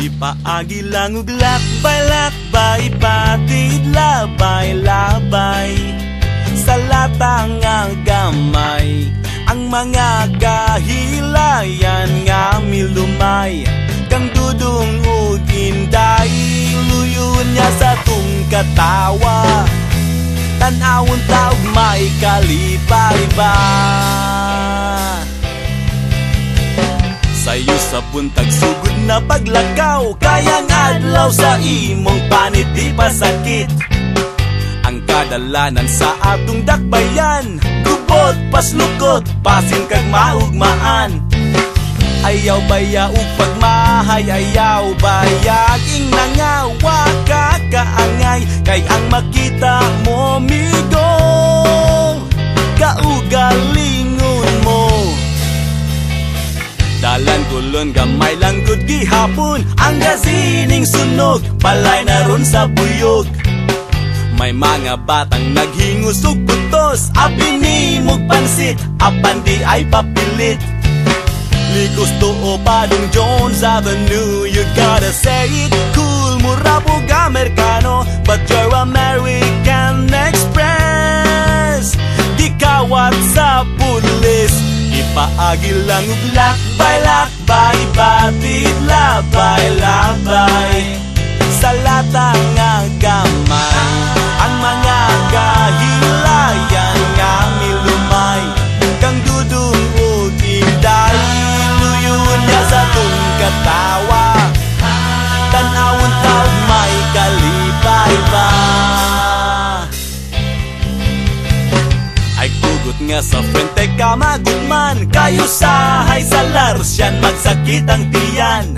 Ipaagi lang ug lakbay-lakbay, patid labay-labay. Sa latang nga gamay, ang mga kahilayan nga milumay. Kang dudong ug inday, luyon niya sa tung katawa. Tanawon taog may kalipay ba. Sayo sa buntag sugod na paglakaw, kayang adlaw sa imong panit di pasakit. Ang kadalanan sa atong dakbayan, gubot paslukot, pasin kag maugmaan. Ayaw baya ug pagmahay, ayaw baya ing nangawa ka kaangay. Kay ang makita mo migo, kaugalingon mo. Dalan kulon gamay lang gud gihapon, ang gasining sunog palay na ron sa buyog. May mga batang naghingos ug butos, apinimog pansit, apan di ay papilit. Likos to o Padong Jones Avenue, you gotta say it cool. Mura pug Amerikano, but you're American Express. Di kawat sa pulis, ipaagi lang ug lakbay-lakbay, patid labay-labay. Sa latang nga gamay, ang mga kahilayan nga milumay. Kang dudong ug inday, luyon niya sa tung katawa. Tanawon taog may kalipay ba. Ay kugot nga sa frente ka magutman, kayo sahay sa larsyan magsakit ang tiyan.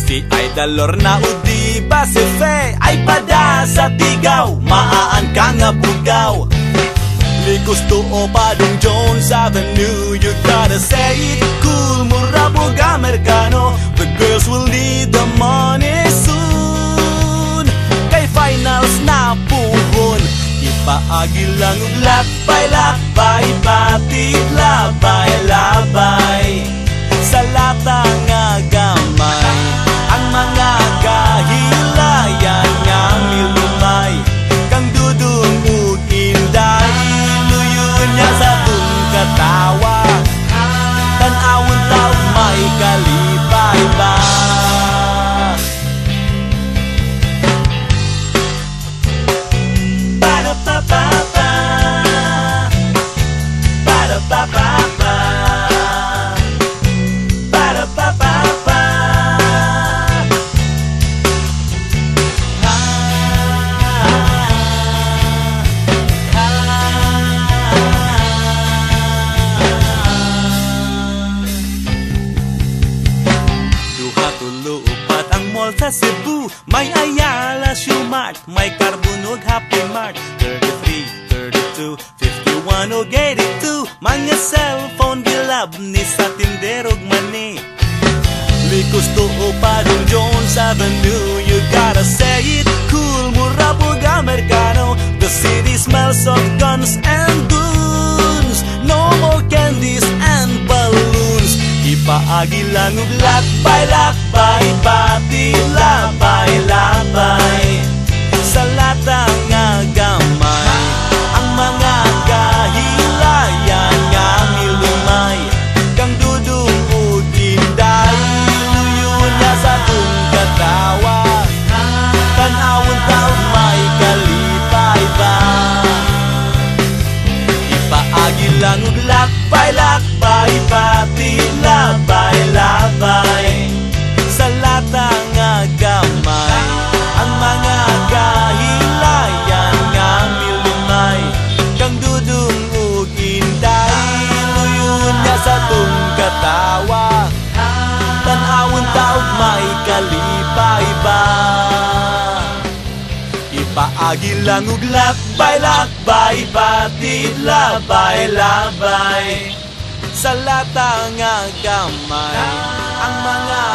Si Idalor na udi ba si Fe, ay pada sa tigaw, maaan ka nga bugaw. Likos to o Padong Jones Avenue, you gotta say it cool. Mura pug Amerikano, the girls will need the money soon. Kay finals na puhon, ipaagi lang ug lakbay-lakbay, patid labay-labay. Sa latang nga gamay, ang mga kahilayan nga milumay. Kang dudong ug inday, luyon niya sa tung katawa. Tanawon taog may kalipay ba. Ba-da-ba-ba-ba, ba-da-ba-ba-ba, ba-da-ba-ba-ba. Duha tulo upat ang mall sa Cebu, may Ayala, Shoemart, may Carbunog, Happy Mart. 33, 32, 51 o 82, mga cellphone gilab ni sa tinderog mani. Likos to o Padong Jones Avenue, you gotta say it cool. Mura pug Amerikano, the city smells of guns and goons. No more candies and balloons. Ipaagi lang ug lakbay-lakbay, patid labay-labay. Sa latang nga gamay, ang mga kahilayan nga milumay. Kang dudong ug inday, luyon niya sa tung katawa. Tanawon taog may kalipay ba. Ipaagi lang ug lakbay-lakbay, patid labay-labay. Sa latang nga gamay, ang mga kahilayan nga milumay. Kang dudong ug inday, luyon niya sa tung katawa. Tanawon taog may kalipay ba. Ipaagi lang ug lakbay-lakbay, patid labay-labay. Sa latang nga gamay, ang mga